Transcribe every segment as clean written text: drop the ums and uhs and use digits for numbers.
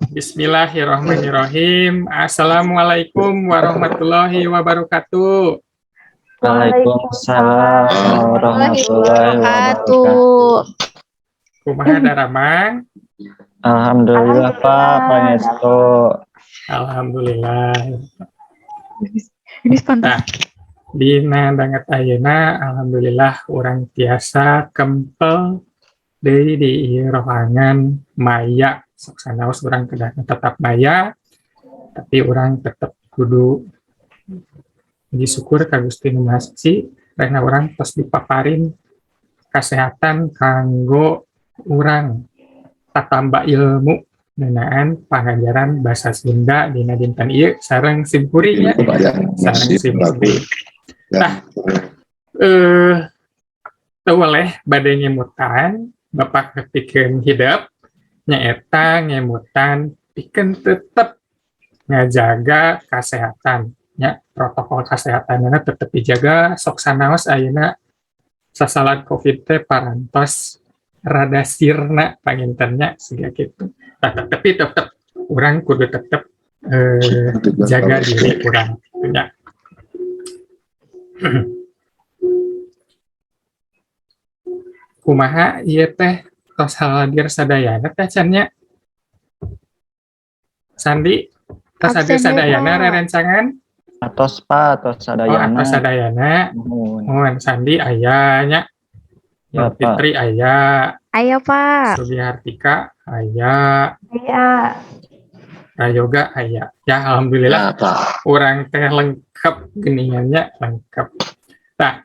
Bismillahirrahmanirrahim. Assalamualaikum warahmatullahi wabarakatuh. Waalaikumsalam warahmatullahi wabarakatuh. Kumaha daramang? Alhamdulillah Pak Pangestu. Alhamdulillah. Nah, dina banget ayeuna alhamdulillah urang tiasa kempel deui di rohangan maya. Sok sanaos urang kedah tetap maya, tapi urang tetap kudu puji syukur ka Gusti Nu Maha Suci karena urang tos dipaparin kesehatan kanggo urang tatamba ilmu ngeunaan pangajaran basa Sunda dina dinten ieu sareng simkurinya sareng simpuri. Tah teu weleh bade nyemutan Bapak kepikeun hidup nyaeta nyemutan pikeun tetep ngajaga kesehatan nya protokol kesehatanna tetep dijaga sok sanaos ayeuna sasalat covid teh parantos rada sirna pangintennya siga kitu. Tapi tetep urang kudu tetep jaga diri urang nya. Kumaha ieu teh tos hadir sadayana teh can nya? Sandi tos hadir sadayana rerencangan? Atos Pak, atos sadayana. Atos sadayana. Mohon Sandi aya nya. Ya, Pak. Fitri aya. Ayo Pak. Sugihartika aya. Iya. Prayoga aya. Ya alhamdulillah. Pak. Urang teh lengkap geningannya lengkap. Tah.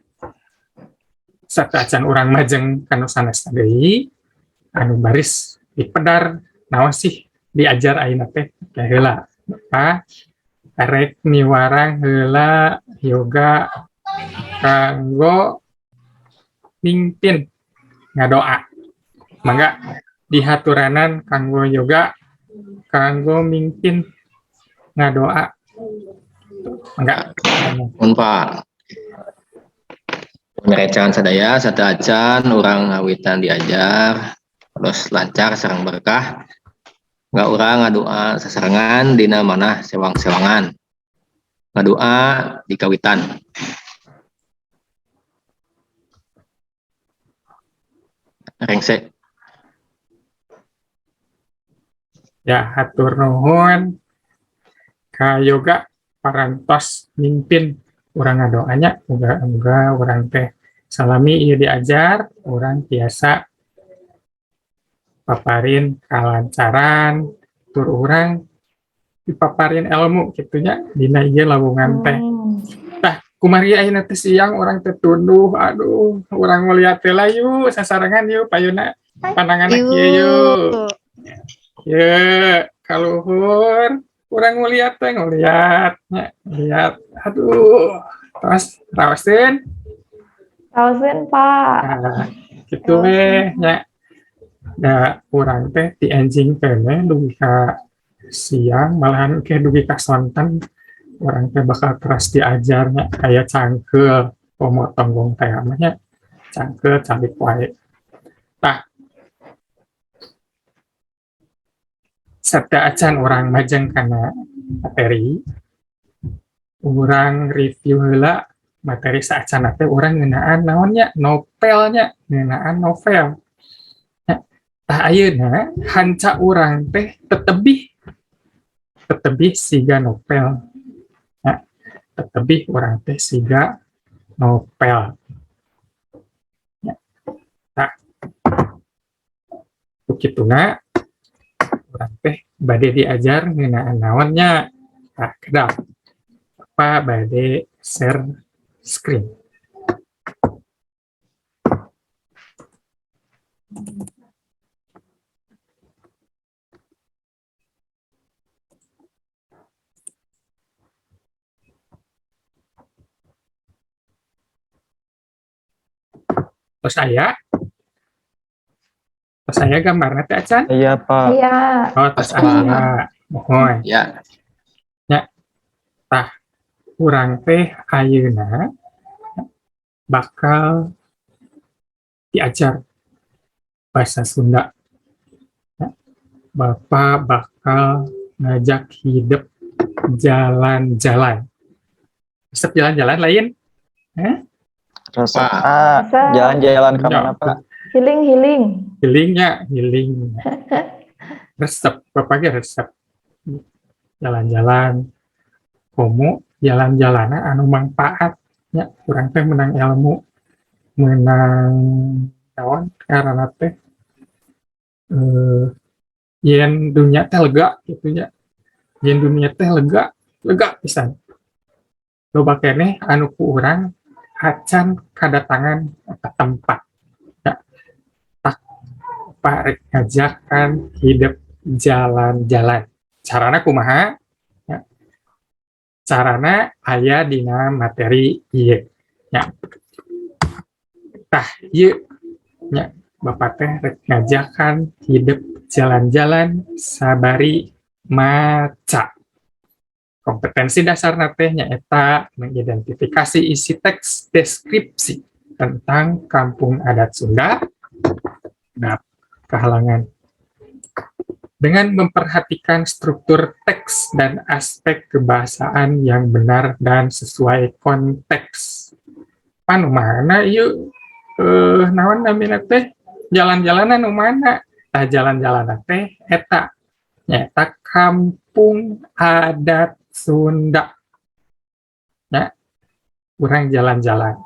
Sateuacan urang majeng kanu sanes deui anu baris dipedar naon sih diajar ayeuna teh heula. Rek niwarang heula yoga kanggo mingpin ngadoa. Mangga dihaturanan kanggo yoga kanggo mingpin ngadoa. Mangga. Pak. Merecan sadaya sateuacan urang ngawitan diajar terus lancar sareng berkah. Nggak urang ngadoa sasarengan dina manah sewang-sewangan. Ngadoa di kawitan. Rengse. Ya hatur nuhun ka yoga parantos mimpin urang ngadoanya muga-muga urang teh salami ieu diajar urang tiasa paparin kalancaran tur urang dipaparin ilmu kitunya dina ieu lawungan teh. Tah kumari ayeuna teh siang urang teh tunduh aduh urang ngeliat teh layu sasarengan yeuh payuna pandanganna kieu yeuh. Ye kaluhur urang ngeliat teh ngeliat aduh tos raosteun Pak. nah kitu we nya. Da urang teh ti enjing kene dugi ka siang malahan ke dugi ka sonten urang teh bakal terus diajarnya aya cangkeul pomotong gong teh mah nya cangkeul calik wae. Tah sateuacan urang majeng kana materi urang review heula materi saacan teh urang ngeunaan naonnya novelnya ngeunaan novel. Tah ayeuna hanca urang teh tetebih siga novel. Ya, tetebih urang teh siga novel. Ya. Tah ukituna urang teh bade diajar ngeunaan naonnya. Tah kedah. Apa bade share screen. Terus saya gambarnya teh acan? Iya Pak. Iya. Oh, terus aya. Mohon. Ya. Ya. Tah urang teh ayeuna bakal diajar bahasa Sunda. Ya. Bapak bakal ngajak hidup jalan-jalan. Resep jalan-jalan lain? Resep Pak. Pak. Resep. Jalan-jalan Ya, kemana Pak? Healing. healing. Resep, berbagai resep. Jalan-jalan, komo jalan-jalan anu manfaat, ya, kurang teh menang ilmu, menang naon karena teh yen dunia teh lega gitu ya, yen dunia teh lega pisan. Loba keneh anu ku urang acan kadatangan ke tempat, ya, tak parek ngajakan hidup jalan-jalan. Carana kumaha? Ya, carana aya dina materi ieu. Ya. Tah ieu nya Bapak teh rek ngajakan hidup jalan-jalan sabari maca. Kompetensi dasar teh nyaeta mengidentifikasi isi teks deskripsi tentang kampung adat Sunda dan kehalangan dengan memperhatikan struktur teks dan aspek kebahasaan yang benar dan sesuai konteks. Anu mana yuk naon namina teh jalan-jalanan nu mana? Tah jalan-jalanan teh eta nyaeta kampung adat Sunda. Ya, urang jalan-jalan.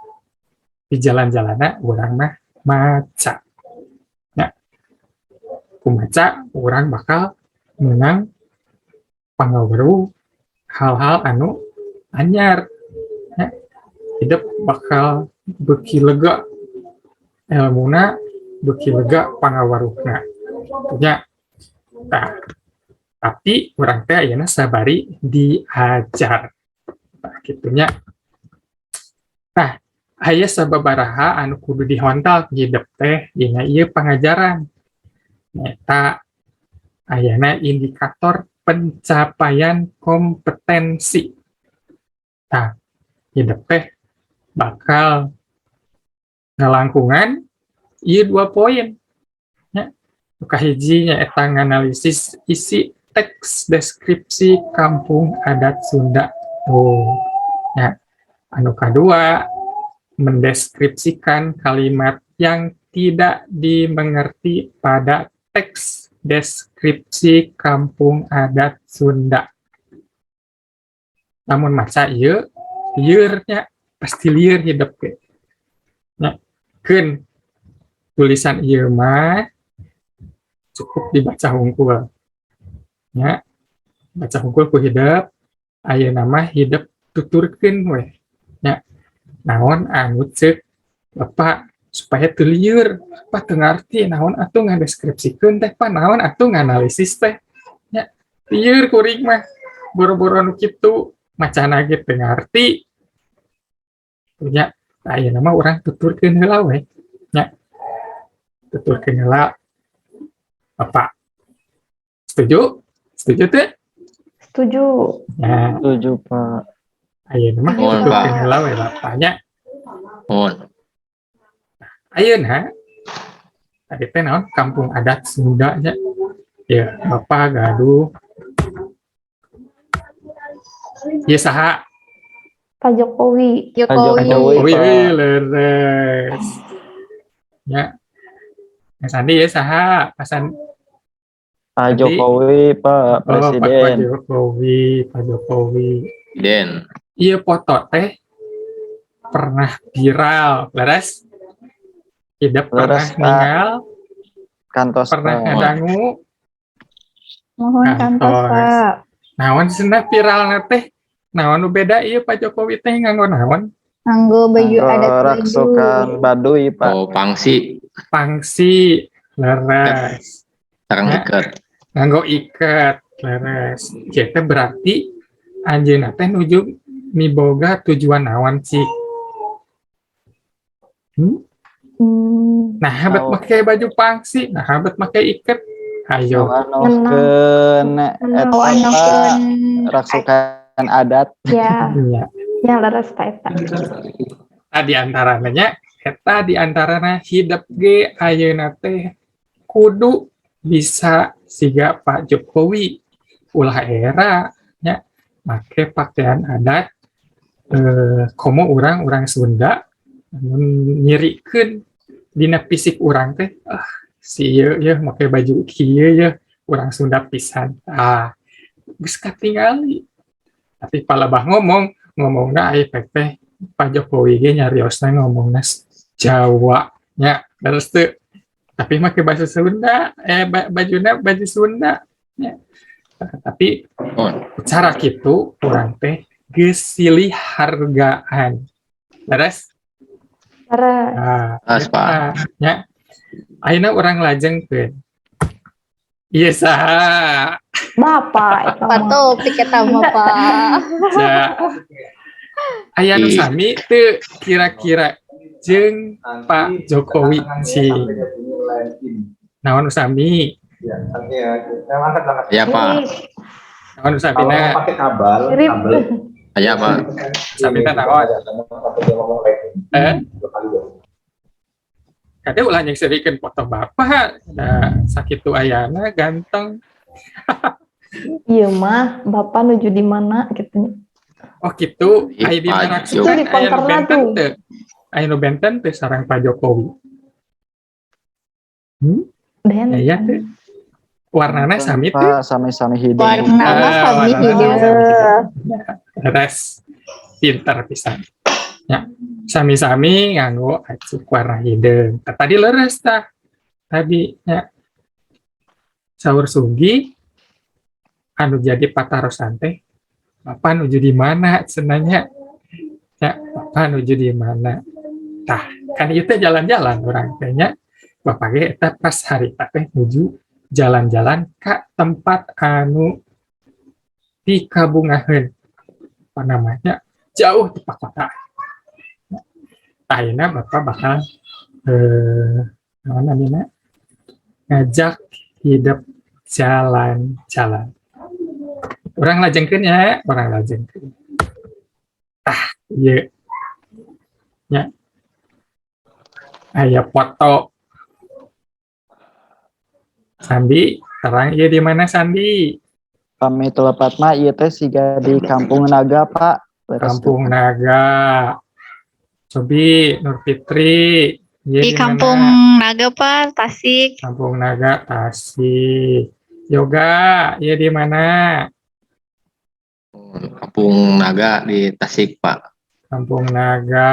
Di jalan-jalanna urang mah maca. Ya. Kumaca urang bakal menang pangaweruh hal-hal anu anyar. Ya. Hidup bakal beuki lega ilmuna, beuki lega pangawaruhna. Punya. Nah, tapi urang teh ayeuna sabari diajar. Nah, kitunya. Nah, aya sababaraha anu kudu dihontal hidup teh dina ieu pangajaran. Eta ayana indikator pencapaian kompetensi. Nah, hidup teh bakal ngalangkungan ieu 2 poin. Ya. Kahiji nyaeta nganalisis isi teks deskripsi kampung adat Sunda. Tuh. Ya. Anu kedua, mendeskripsikan kalimat yang tidak dimengerti pada teks deskripsi kampung adat Sunda. Namun maca ieu, liurnya pasti liur hidup ke. Ya, keun tulisan ieu mah cukup dibaca hungkul. Ya, baca hungkul ku hidup, ayeuna mah hidup tuturkeun we. Ya, naon anu ceuk Bapak supaya teu lieur, Bapak teu ngarti naon atuh ngadeskripsikeun teh, Pak, naon atuh nganalisis teh. Ya, lieur kuring mah boro-boro anu kitu macana ge teu ngarti. Ya, ayeuna mah urang tuturkeun heula we. Ya. Tuturkeun heula Bapak. Setuju? Setuju teh? Setuju. Ya, Setuju Pak. ayeuna mah Mohon, tuturkeun Pak. heula we Bapaknya. Mohon. Ayeuna tadi teh naon kampung adat Sunda nya. Ya, Bapak gaduh. Ieu saha? Pak Jokowi. Pak Jokowi, Oh iya, Pak. leres. Ya, Mas Andi ya saha? Pak Tadi. Jokowi Pak Pak Presiden. Jokowi. Den. Iya foto teh pernah viral, leres? Hidup pernah Leres, Pak. ninggal, Kantos pernah Pak. ngadangu. Mohon kantos, Pak. Naon cenah viral teh? Naon nu beda ieu Pak Jokowi teh nganggo naon? Nganggo baju Nganggo adat raksukan Baduy Pak. Oh, pangsi. Pangsi, leres. Sarang Ya. iker. Nganggo iket, leres. Jadi berarti anjeunna teh nuju miboga tujuan naon cik? Nah, habat Oh. pakai baju pangsi, nah habat pakai iket. Ayo. Anokeun eta Pak Anokeun raksukan adat. ya, Iya. ya leres Pak eta. Di antaranya eta di antarana hidup ge ayeuna teh kudu bisa siga Pak Jokowi ulah era nya make pakaian adat komo orang Sunda nyirikeun dina fisik urang teh si ieu make baju kieu ya urang Sunda pisan geus katingali tapi palebah ngomongna aya teh Pak Jokowi ge nyariosna ngomongna Jawa nya terus teu tapi make bahasa Sunda bajuna baju Sunda nya tapi cara kitu urang teh geus silih hargaan beres Para Pak. nya ayeuna urang lajengkeun ieu saha Bapak Apa topik eta mah, Pak? ja aya nu sami teu kira-kira jeung Pak Jokowi si naon nu sami Ya Pak. naon nu samina mirip Ya Pak. samina naon kade ulah nyeksirikeun foto bapak sakitu ayana ganteng iya mah Bapak nuju di mana gitu. oh gitu Ih, aya di Pak mana Itu di aya nu konterna benten tuh. teu aya nu benten teu sareng Pak Jokowi Dan aya teu warnana sami teu Pak, sami-sami hidup. Warna mah sami warnana hidup. sami hidup. Res pinter pisan ya sami-sami nganggo acuk warna hideung tadi leres tah tadi ya saur Sugi anu jadi patarosan teh Bapak nuju di mana cenanya ya Bapak nuju di mana tah kan itu jalan-jalan orang kayaknya Bapak ge eta pas hari teh nuju jalan-jalan ka tempat anu dikabungaheun apa namanya jauh di kota ayeuna Bapak bakal naon namina ngajak hidup jalan-jalan orang lajengkeun ya orang lajengkeun ieu nya aya foto Sandi terang ieu di mana Sandi Kami telepat mah ieu teh siga di Kampung Naga, Pak. Leres Kampung Naga Cobi Nur Fitri ieu Di di Kampung mana? Naga, Pak, Tasik. Kampung Naga Tasik Yoga ieu di mana Kampung Naga di Tasik Pak. Kampung Naga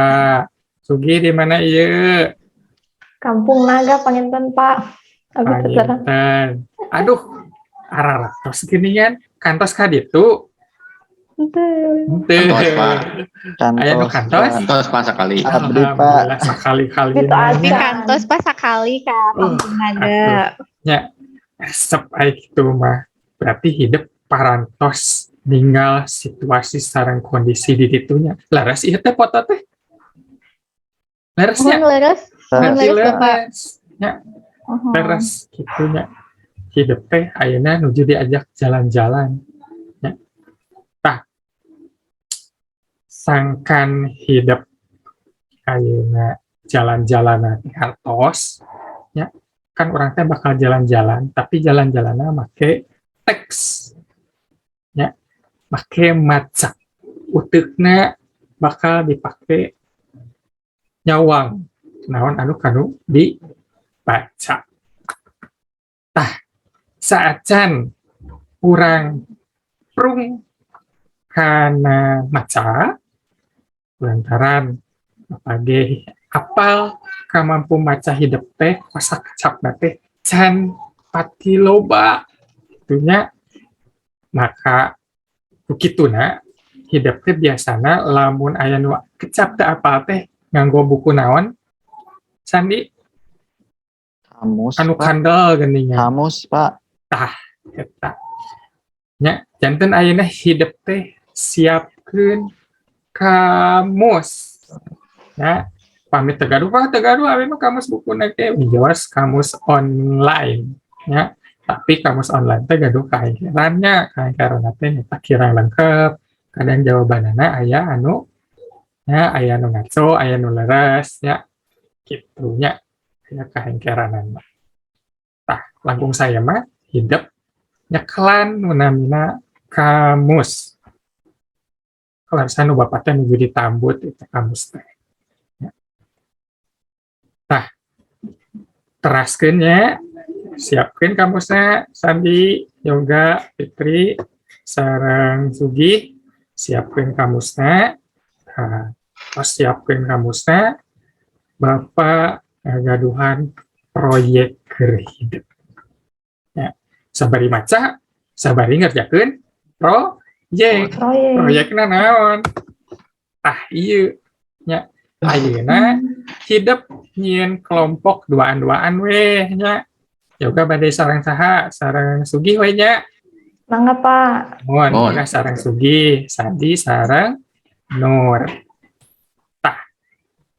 Sugi di mana ieu Kampung Naga Panginten Pak. Abi terserah. Panginten aduh araratos geuningan kantos ka ditu Henteu. Kantos, Pak. Aya nu kantos? Pak. Kantos Pak sekali. Abdi, Pak. Alhamdulillah sekali-kali Gitu aja. Di kantos pas sekali ka Kampung Naga. nya resep aya kitu mah berarti hidup parantos ninggal situasi sareng kondisi di ditunya laras ieu teh foto teh laresnya Mohon leres. berarti leres, Bapak. leres nya leres kitunya hidup teh ayeuna nuju diajak jalan-jalan nya tah sangkan hidup ayeuna jalan-jalanan hartos ya kan orang teh bakal jalan-jalan tapi jalan-jalannya make teks ya make maca uteukna bakal dipake nyawang naon anu kanu dibaca tah saacan urang prung kana maca lantaran apage apal kamampu maca hidup teh kosa kecapna teh can pati loba itunya maka ukituna hidup teh biasana lamun aya nu kecap teh apal teh nganggo buku naon Sandi Kamus, anu Pak. kandel geuningan Kamus, Pak. eta nya janten ayeuna hidup teh siapkeun kamus ya pamit tegaduh abi mah kamus bukuna teh wios kamus online ya tapi kamus online teh gaduh kaengkeranna teh nyata kirang lengkep kadang jawabanana aya anu ya aya nu ngaco aya nu leres ya kitu nya aya kaengkeranna mah tah langkung saya mah hidup nyekelan namina kamus. Kalau sanu bapak teh nuju ditambut itu kamus teh. Tah, teraskeun nya, siapkeun kamusna Sandi, Yoga, Fitri, sareng Sugi, siapkeun kamusna. Nah, pas siapkeun kamusna, Bapak gaduhan proyek keur hidup. Ya, sabari maca, sabari ngerjakeun proyek. Proyek. Proyekna naon? Tah ieu nya ayeuna hidup nyieun kelompok duaan-duaan we nya. Yoga badai sareng saha? Sareng Sugi we nya. Mangga Pak. Mohon, Mohon. Yoga sareng Sugi, Sandi sareng Nur. Tah,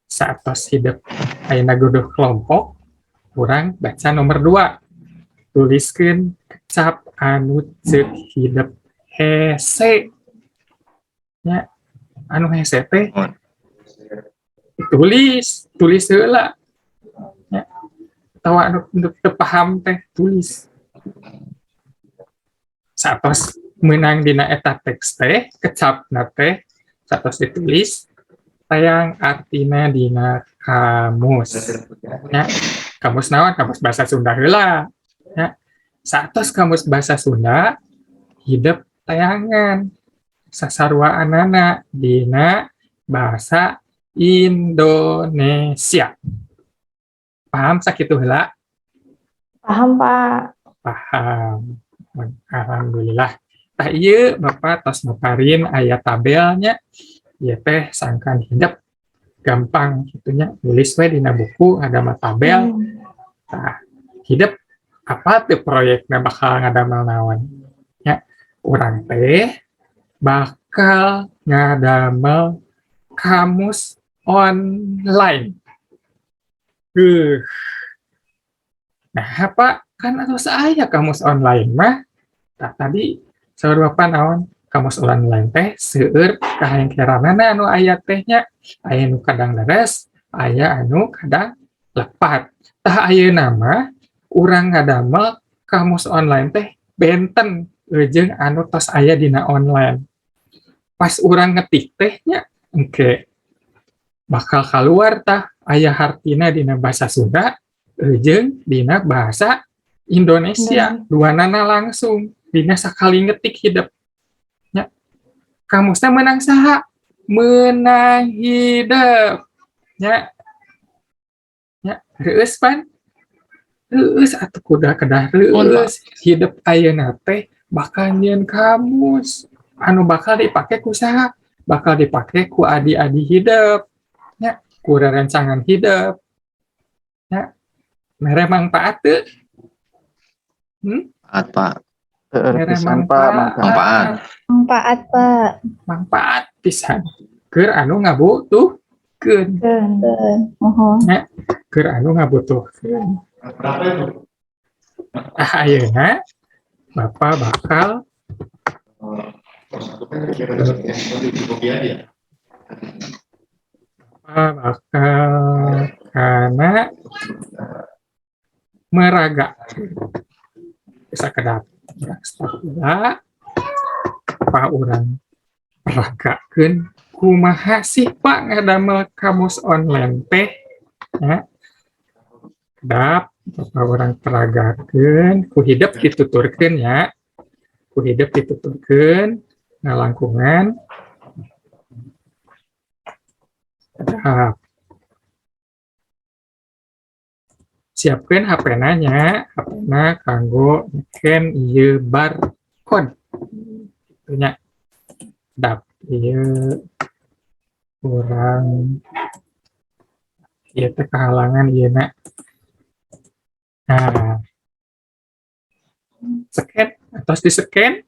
satos hidup ayeuna guduh kelompok, kurang baca nomor 2. Tuliskeun kecap anu ceuk hidup hese. Nya, anu hese teh Mohon. tulis heula. Ya. Tawa anu teu paham teh tulis. Satos meunang dina eta teks teh kecapna teh satos ditulis tayang artina dina kamus. Ya. Kamus naon? Kamus bahasa Sunda heula. Ya. Satos kamus bahasa Sunda hidup tayangan sasaruaanana dina bahasa Indonesia. Paham sakitu heula? Paham Pak. Paham. Alhamdulillah. Tah ieu Bapak tos maparin aya tabelnya. Ieu teh sangkan hidup gampang gitunya. Nulis we dina buku ada mah tabel. Tah, hidup apa tuh proyeknya bakal ngadamel naon? Ya, urang teh bakal ngadamel kamus online. Nah, apa kan atau saya kamus online mah? Nah, tadi saur Bapak naon? Kamus online teh seueur kahengkeranana anu aya tehnya. Aya nu kadang leres, aya anu kadang lepat. Tah ayeuna mah urang ngadamel kamus online teh benten jeung anu tos aya dina online. Pas urang ngetik tehnya engke bakal keluar tah aya hartina dina bahasa Sunda jeung dina bahasa Indonesia. Duanana langsung dina sakali ngetik hidup. Nya, kamusna menang saha? Menang hidup. Nya, nya reueus pan? Reueus atuh kuda kedah reueus. Hidup ayeuna teh bakal nyieun kamus. Anu bakal dipake ku saha? Bakal dipake ku adi-adi hidup. Ya, ku rerencangan hidup. Ya, mere manfaat teu? Manfaat, Pak. Mere Pisan Pak, Manfaat. Manfaat, Pak. Manfaat pisan. Keur anu ngabutuhkeun. Mohon. Keur anu ngabutuhkeun. Ayeuna Bapak bakal karena meraga bisa kedap stafula apa orang peragakeun kumaha sih Pak ngadamel kamus online teh ya kedap apa orang peragakeun ku hidup dituturkeun ya ku hidup dituturkeun ngalangkungan kedap siapkan HP-na HP-na kanggo neken ieu barcode nya dap ieu kurang ieu teh kahalangan ieuna nah scan atau di scan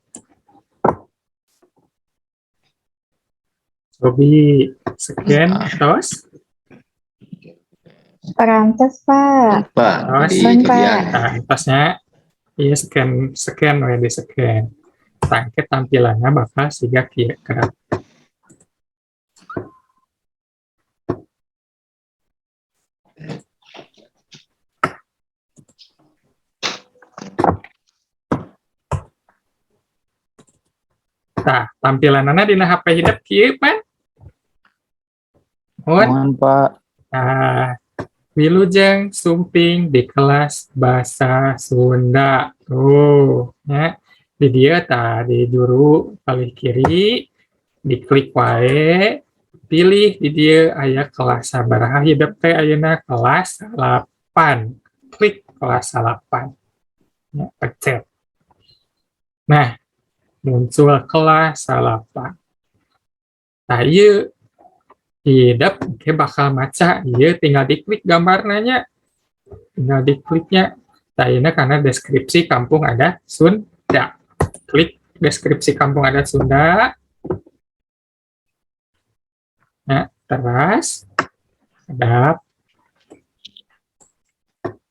Robi scan terus Perantas, Pak. Pak, terus di Pesan, bagian. nah atasnya iya scan we di scan tangke tampilannya bakal siga kieu gerak Tah, tampilanana dina HP hidup kieu pan. Mun Mohon Pak. nah, wilujeng sumping di kelas bahasa Sunda. Tuh, ya. Di dia di juru paling kiri, diklik wae, pilih di dia aya kelas sabaraha hidup teh ayeuna kelas 8. Klik kelas 8. Ya, pencet. Nah, muncul kelas 8. Nah, ieu hidup ke bakal maca, ieu tinggal diklik gambar nanya, tinggal dikliknya. Tayana karena deskripsi kampung adat Sunda. Klik deskripsi kampung adat Sunda. Nah, terus ada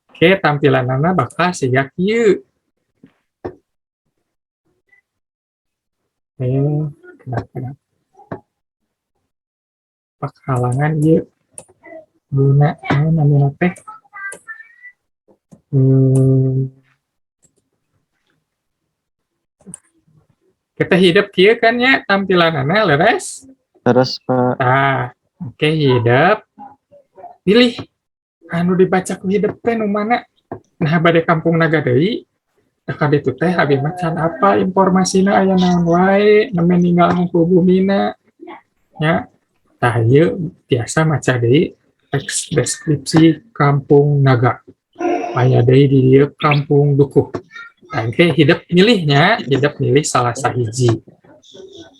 oke tampilan nama bakal siga kieu. Kenapa? Pakalangan ieu. Guna namanya teh. Kita hidup kieu kan ya tampilanana leres. Terus Pak. Nah, oke hidup. Pilih anu dibaca ku hidup teh nu mana? Nah, bade kampung naga deui. Ka ditu teh abi macan apa informasina aya naon wae, nemen ninggal ku bumina. Ya. Tah ieu biasa maca deui teks deskripsi kampung naga. Aya deui di dieu kampung dukuh. Oke, hidup milih salah sahiji.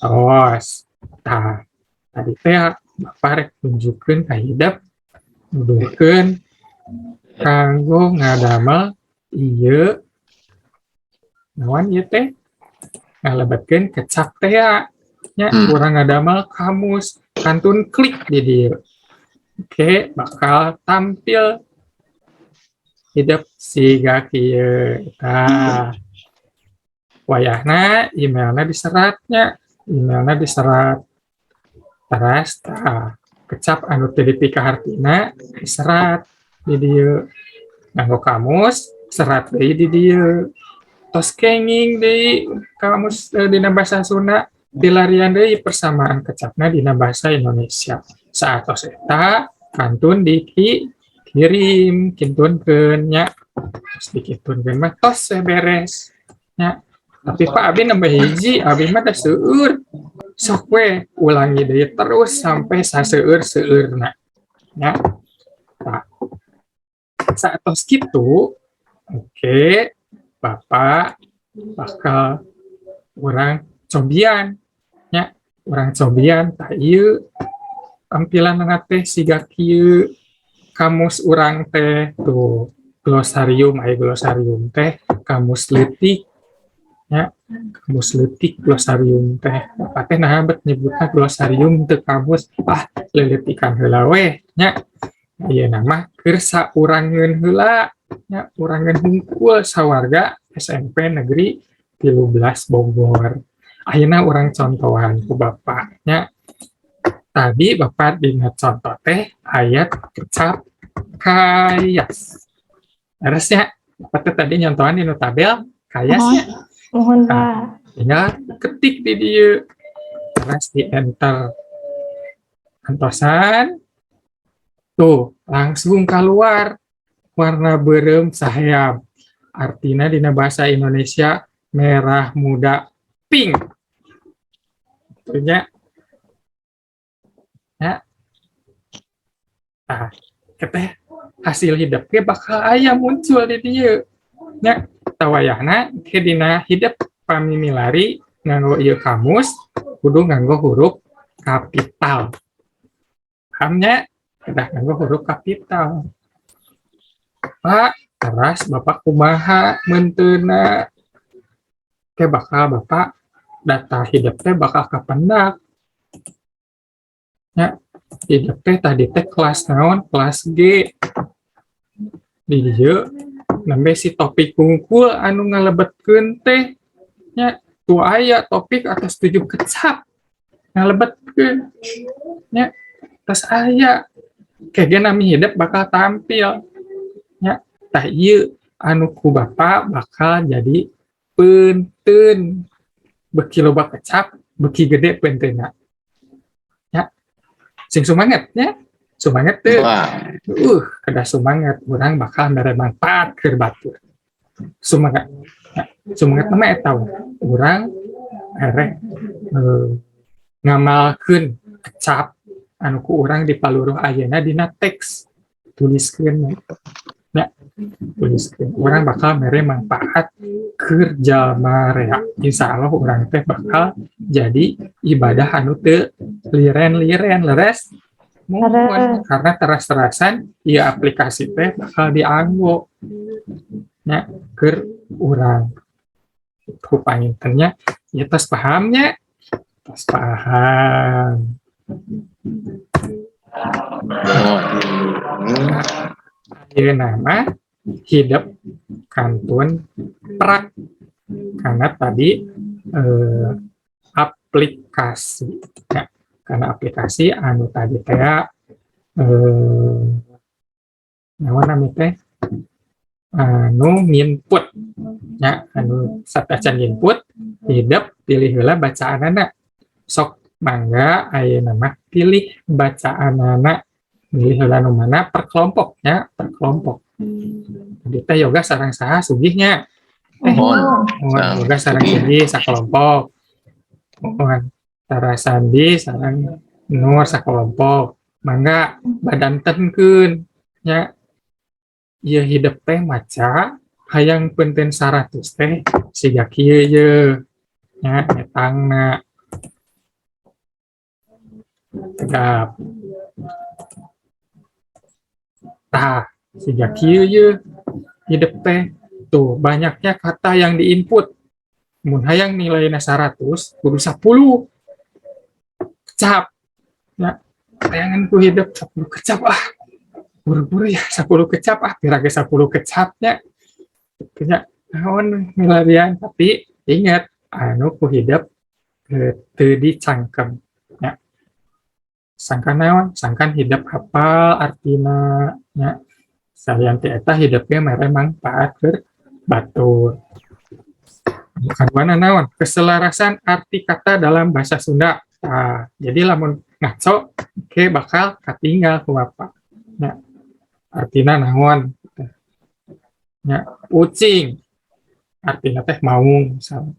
Terus, tah tadi teh Bapak rek tunjukkeun ka hidup nuduhkeun kanggo ngadamel ieu naon ieu teh ngalebetkeun kecap teh nya urang ngadamel kamus kantun klik di dieu. Oke, bakal tampil hidup siga kieu. Nah, wayahna emailna diserat. Terus kecap anu teu dipika hartina diserat di dieu. Nganggo kamus serat deui di dieu. Tos kenging deui kamus dina basa Sunda dilarian deui persamaan kecapna dina basa Indonesia. Saatos eta kantun dikirim kintunkeun nya. Terus dikintunkeun mah tos beres nya. Tapi Pak abi nambah hiji, abi mah teh seueur. Sok we ulangi deui terus sampai saseueur-seueurna. Ya. Nah, saatos kitu, oke, Bapak bakal urang cobian. Ya, urang cobian tah ieu tampilanna teh siga kieu. Kamus urang teh tuh glosarium teh kamus leutik. Ya, kamus leutik glosarium teh. Bapak teh nah bet nyebutna glosarium teu kamus. Leuletikan heula we nya. Ieu nama keur saurangeun heula nya, urangeun hungkul sawarga SMP Negeri 13 Bogor. Ayeuna urang contohan ku Bapak nya. Tadi Bapak dina contoh teh ayat kecap kayas. Harusnya Bapak teh tadi nyontohan dina tabel kayasnya. Mohon Pak. Tinggal ketik di dieu. Terus di enter. Antosan. Tuh, langsung keluar warna beureum saheab. Artina dina bahasa Indonesia merah muda pink. Tentunya ya. Nah, keteh hasil hidup ge bakal aya muncul di dieu. Nya tawayahna ke dina hidup pamimilari nganggo ieu kamus kudu nganggo huruf kapital. Pahamnya kedah nganggo huruf kapital. Pak, teras Bapak kumaha menteuna? Ke bakal Bapak data hidup teh bakal kapendak. Ya, hidup teh tadi teh kelas naon? Kelas G. Di dieu nembe si topik hungkul anu ngalebetkeun teh nya tu aya topik atas 7 kecap ngalebetkeun nya tas aya kege nami hidup bakal tampil nya tah ieu anu ku Bapak bakal jadi peunteun beki loba kecap beki gede penteuna ya sing sumanget teh Wah, kada sumanget orang bakal mere manfaat keur batur sumanget ya, sumanget mah eta orang erek ngamalkeun kecap anu ku urang dipaluruh ayeuna dina teks tuliskeun ya tuliskeun urang bakal mere manfaat keur jalma rea insyaallah urang teh bakal jadi ibadah anu teu liren-liren leres mumpun karena teras-terasan ieu aplikasi teh bakal dianggo nya keur urang itu pangintennya ya tos pahamnya tos paham ieu nama hidup kantun prak karena tadi aplikasi ya, karena aplikasi anu tadi teh naon namanya teh anu nginput ya anu sapecan input hidup pilih heula bacaanana sok mangga ayeuna mah pilih bacaanana pilih heula nu mana per kelompok ya per kelompok jadi teh yoga sareng saha sugihnya mohon. mohon yoga sareng sugih sakelompok mohon tara sandi sareng nur sakelompok mangga badantenkeun nya ieu hidup teh maca hayang penten 100 teh siga kieu ye nya etangna tegap tah siga kieu ye hidup teh tuh banyaknya kata yang diinput mun hayang nilainya 100 kudu 10 kecap ya tayangan ku hidup 10 kecap buru-buru ya 10 kecap pirage 10 kecapnya punya naon milarian tapi ingat anu ku hidup teu dicangkem ya sangkan naon sangkan hidup hafal artina nya salian ti eta hidupnya mere manfaat keur batur kaduana naon keselarasan arti kata dalam bahasa Sunda jadi lamun ngaco ke bakal katinggal ku apa nya artina naon ya ucing artinya teh maung misalnya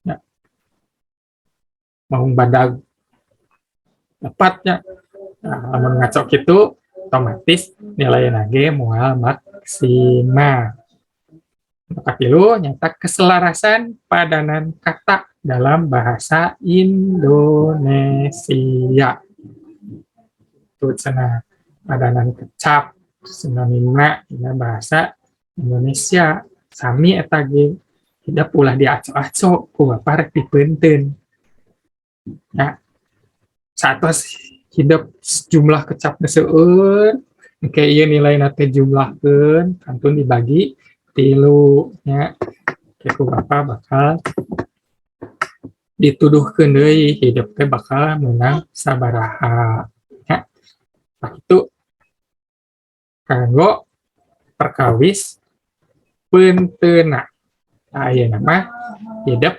ya maung badag tepatnya lamun ngaco gitu otomatis nilai nage moal maksimal maka tilu nyata keselarasan padanan kata dalam bahasa Indonesia itu cenah padanan kecap sinonimna dina bahasa Indonesia sami eta ge hidup ulah diaco-aco ku baparek dipeunteun nah satos hidup jumlah kecapna seueur engke ieu nilai teh jumlahkeun kantun dibagi 3 nya ku bapa bakal dituduhkeun deui hidup teh bakal meunang sabaraha nya itu kanggo perkawis penteuna ayeuna mah hidup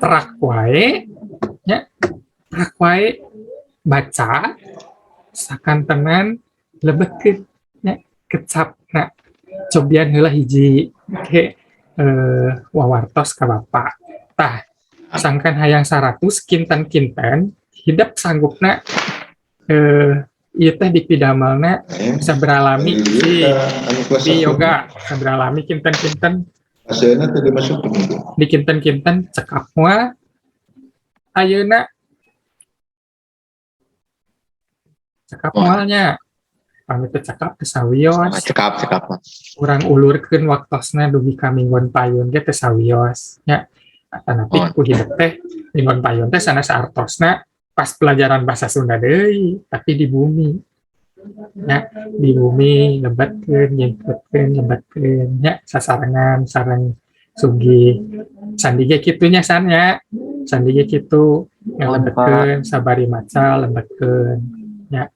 terak wae nya terak wae baca sakantenan lebetkeun nya kecapna cobian heula hiji ke wawartos ka bapa tah sangkan hayang 100 kinten-kinten hidup sanggupna ieu teh dipidamelna sabralami si yoga sabralami kinten-kinten Hasilnya tadi masuk ke minggu. di kinten-kinten cekap moal ayeuna cekap moalnya pamit teh cekap teh sawios Cekap. urang ulurkeun waktosna dugi ka minggon payun ge teh sawios nya tanapi ku hidup teh minggon payun teh sanes artosna pas pelajaran bahasa Sunda deui tapi di bumi nya di bumi lebetkeun lebetkeun nya sasarengan sareng sugi sandi ge kitu nya san nya sandi ge kitu ngalebetkeun sabari maca lebetkeun nya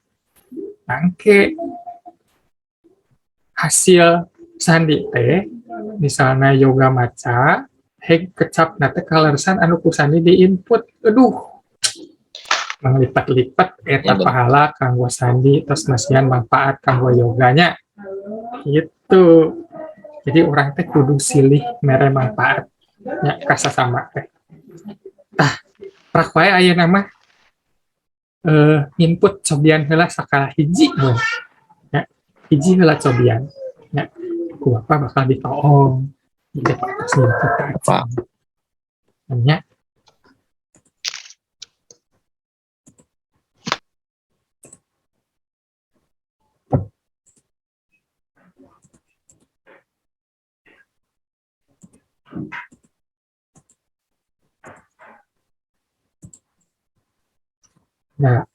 angke hasil sandi teh misalnya yoga maca heg kecap nate kalersan anu kusani di input. Aduh, manglipat-lipat eta Ya, bener. pahala kanggo sandi terus masihan manfaat kanggo yoganya gitu. Jadi orang teh kudu silih mere manfaat nya kasasama teh. Tah, prak wae ayeuna mah input cobian heula sakala hiji mun. Ya, hiji heula cobian. Ya, ku apa bakal ditoong. Jadi pas input aja. Nya nah,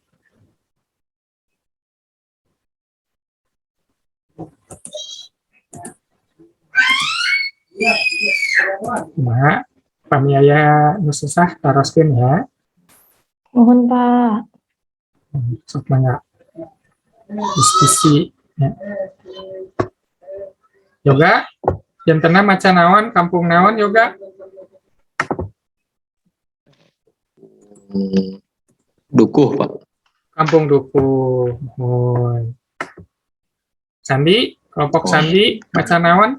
kumaha pamiaya nu susah taroskeun ya. Mohon Pak. Sok mangga diskusi ya. Yoga jantena maca naon kampung naon yoga Dukuh, Pak. kampung dukuh. Mohon Sandi kelompok Sandi maca naon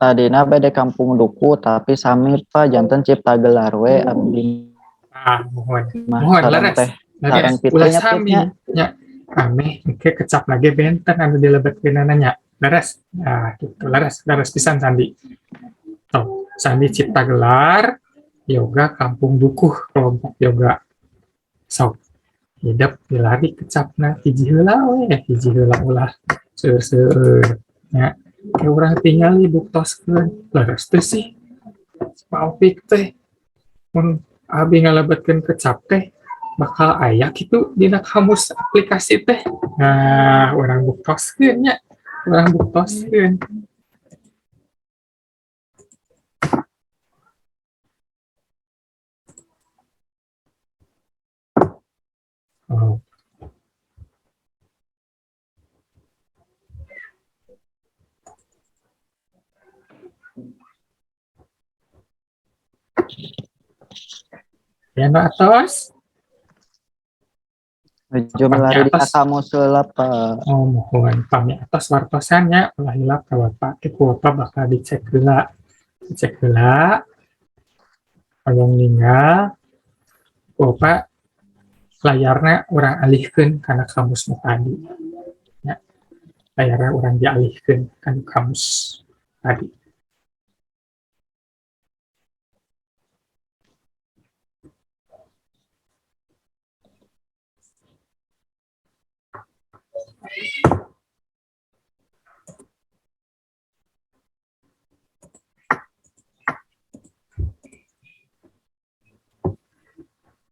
Tadina bade kampung duku tapi sami Pak janten cipta gelar we abdi mohon mah mohon sareng laras teh sareng ulah pitenya sami pitnya. nya aneh engke kecap lagi benten anu dilebetkeun nya laras nah gitu laras pisan Sandi tuh Sandi cipta gelar yoga kampung dukuh kelompok yoga sok hidup dilari kecapna hiji heula we hiji heula ulah seueur nya ke urang tinggal dibuktoskeun laras teh sih Paupik teh mun abi ngalebetkeun kecap teh bakal aya kitu dina kamus aplikasi teh. Nah, urang buktoskeun nya. Urang buktoskeun. Oh. Ya no atos. Nuju melari dina kamus heula Pak. Oh, mohon pami atos wartosannya ulah hilap ka Bapak. Ku Bapak bakal dicek heula. Dicek heula. Hoyong ninggal. Ku Bapak layarna urang alihkeun kana kamus nu tadi. Ya. Layarna urang dialihkeun kana kamus tadi.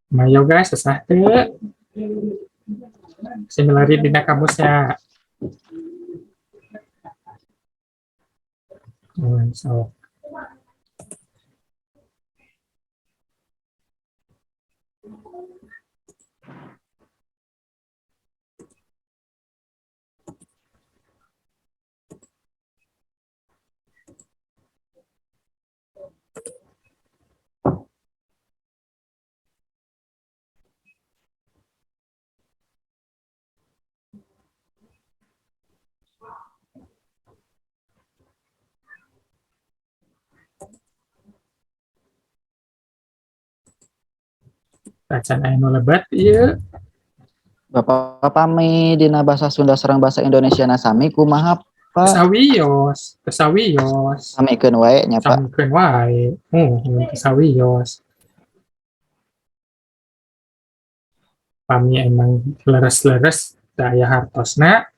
Mayo guys, susah teu. Similari dina kamusnya. So. Bacaan anu lebat ieu. Bapak pami dina bahasa Sunda sareng bahasa Indonesia na sami kumaha Pak? Kesawiyos. Samikeun wae nya Pak. Samikeun wae. Kesawiyos. Pami emang leres-leres daya hartosna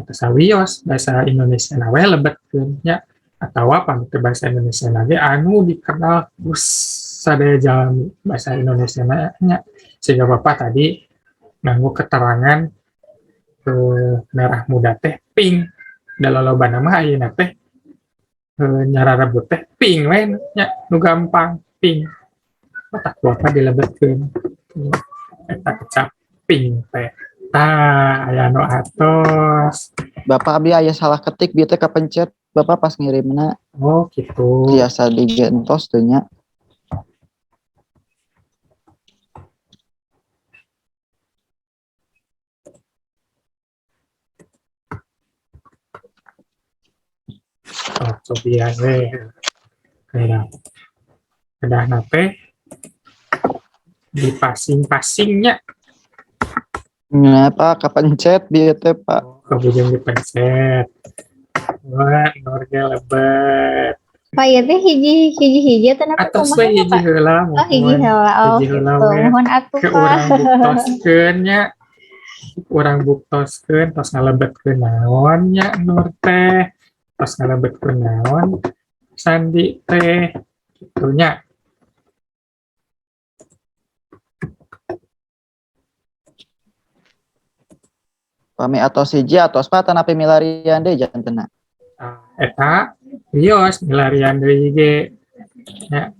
kesawiyos bahasa Indonesia na we lebetkeun nya atawa pami teu bahasa Indonesia lagi anu dikenal sadaya jalan bahasa Indonesia nya sehingga Bapak tadi nganggo keterangan merah muda teh pink dalolobana mah ayeuna teh nyararebut teh pink we nya nu gampang pink otak Bapak dilebetkeun eta kecap pink teh tah aya nu atos Bapak abdi aya salah ketik bieu teh kapencet Bapak pas ngirimna Oh gitu. biasa digentos tuh nya. Oh, cobian we. Kedah nate dipasing-pasingnya. Nya Pak kapencet dia teh Pak. Kemudian dipencet. Wah, norge lebet. Pak ya teh hiji atau apa Atos kumaha we ya, hiji Pak? heula Oh hiji heula. Oh hiji gitu. heula we. Mohon atuh Ke Pak. urang buktoskeun nya. Urang buktoskeun tos ngalebetkeun naon nya nur teh. Tos ngalebetkeun naon sandi teh. Kitu nya. Pami atos hiji atos Pak tanapi milarian deh jantena. Eta bios milarian deui ge. Ya,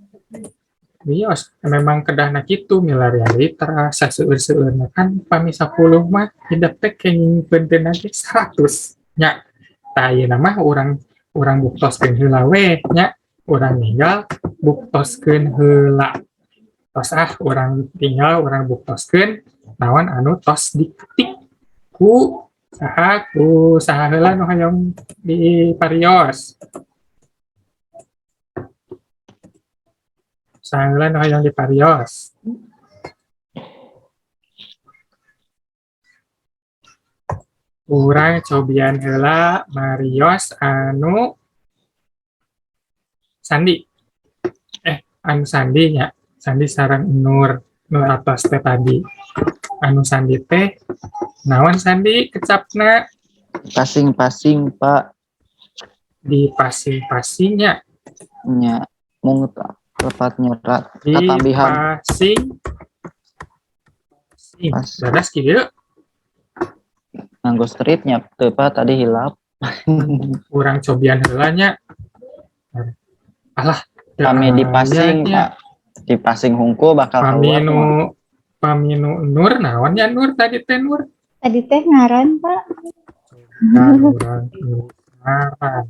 bios memang kedahna kitu milarian deui terasa seueur-seueurna kan pami 10 mah hidup teh kenging beunteun ge 100 nya. Tah ayeuna mah urang buktoskeun heula we nya. Urang ninggal buktoskeun heula. Tos urang tinggal urang buktoskeun naon anu tos diketik ku saha heula nu hayang diparios. Saha heula nu hayang diparios. Urang cobian heula marios anu sandi. Anu sandi nya. Sandi sareng nur atas teh tadi. Anu sandi teh naon sandi kecapna Pasing-pasing Pak. dipasing-pasingnya. Nya mung tepat nyerat katambihan Dipasing. Pas. Dadas kieu. nganggo stripnya teu Pak tadi hilap. Urang cobian heula nya. Alah, Kami dipasing nya. Pak. Dipasing hungkul bakal keluar. Paminu nur naon nya nur tadi teh nur. Tadi teh ngaran Pak. Urang ngaran.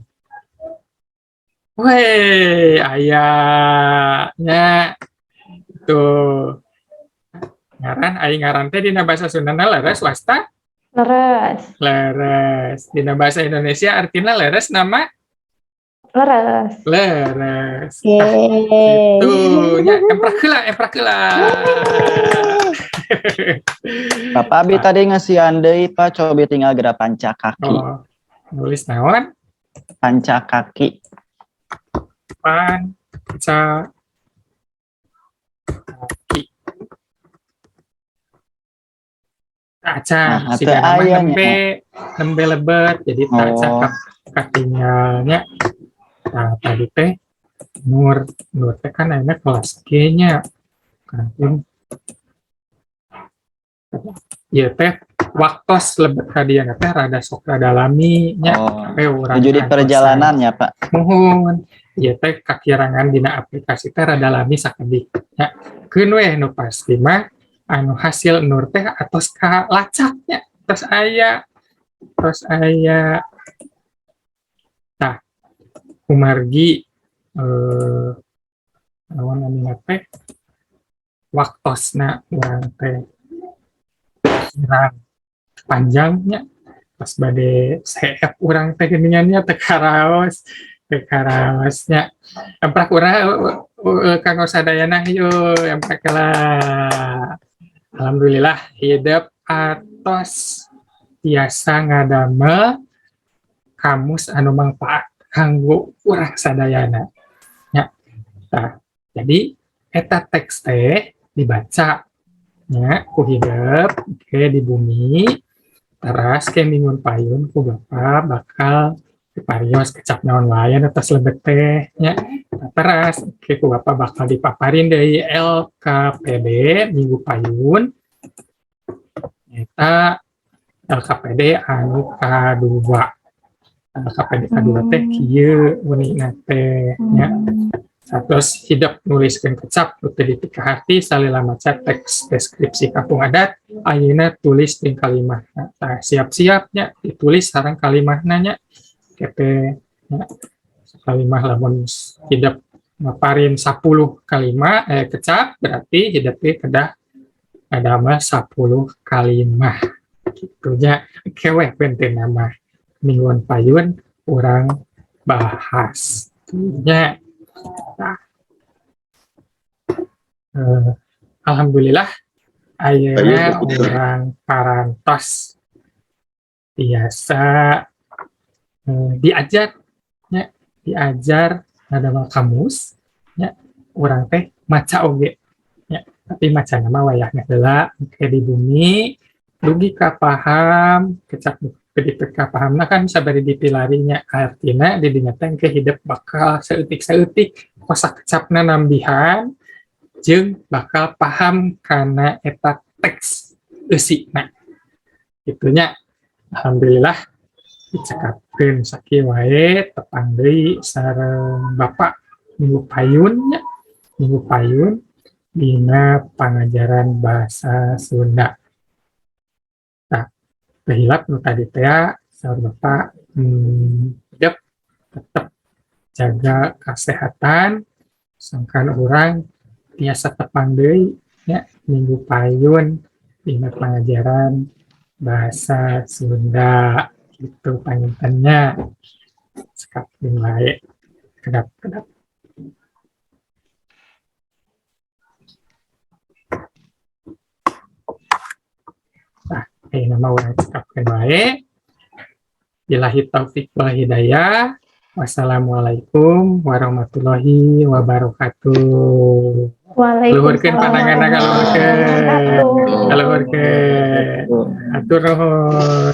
Weh, ayahnya tuh ngaran aing ngaran teh dina bahasa Sundana leres wasta Leres. leres. Dina bahasa Indonesia artinya leres nama Leres. leres. Yeay. Tuh, nya emprak heula. Bapak Abi tadi ngasih andai Pak coba tinggal gerak panca kaki. Oh, nulis naon? Panca kaki. Panca kaki. Acan, Nah, si teu nama aya nya. nembe lebet, jadi tak Oh. cakap katinggalnya. Nah, tadi teh nur teh kan enak kelas G-nya. Kan, ya teh waktos lebet kadiana teh rada sok rada lami nya. Oh. Urang Tujuh di perjalanan ya Pak. mohon ya teh kakirangan dina aplikasi teh rada lami sakedik nya. Keun we nu pasti mah anu hasil nur teh atos ka lacaknya terus aya tah kumargi naon amina teh waktosna urang teh kirang panjangnya pas bade CF urang teh geuningannya teh karaosnya emprak urang kanggo sadayana yeuh emprak lah. Alhamdulillah hidup atos tiasa ngadamel kamus anu mangpaat kanggo urang sadayana nya. Tah, jadi eta teks teh dibaca nya ku hidup di bumi teras ke mingun payun ku Bapa bakal diparios kecap naon wae atas lebet teh nya. Teras ke ku Bapa bakal dipaparin dari LKPD minggu payun eta LKPD anu kadua. LKPD kadua teh kieu unikna teh nya. Terus hidup nuliskeun kecap teu dipika hati salila maca teks deskripsi kampung adat ayeuna tulis jeung kalimahna. Tah siap-siapnya ditulis sareng kalimahna nya. Kete Ya, kalimah lamun hidup maparin 10 kalimah kecap berarti hidupnya kedah ada mah 10 kalimah gitunya kewe penting nama mingguan payun orang bahas nya. Nah, alhamdulillah ayeuna orang parantos biasa diajar ada kamus ya orang teh maca oge ya tapi maca nama wayahna heula kayak di bumi dugi ka paham kecap pedipeka paham nah kan sabari dipilarinya artina di dinya teh ke hidup bakal saeutik kosa kecapna nambihan jeung bakal paham karena eta teks eusina gitunya. Alhamdulillah dicekapkeun sakieu wae tepang deui sareng Bapak Minggu Payun dina pangajaran bahasa Sunda. Nah, kehilap nu tadi teh sareng Bapak hidup tetap jaga kesehatan sangkan orang biasa tepang deui nya Minggu Payun dina pangajaran bahasa Sunda itu pangintennya sekapin wae kedap-kedap. Nah, nama orang sekapin wae. Billahi taufik wal hidayah. Wassalamualaikum warahmatullahi wabarakatuh. Luhurkeun pandanganna kaluhurkeun. Kaluhurkeun. Atur nuhun.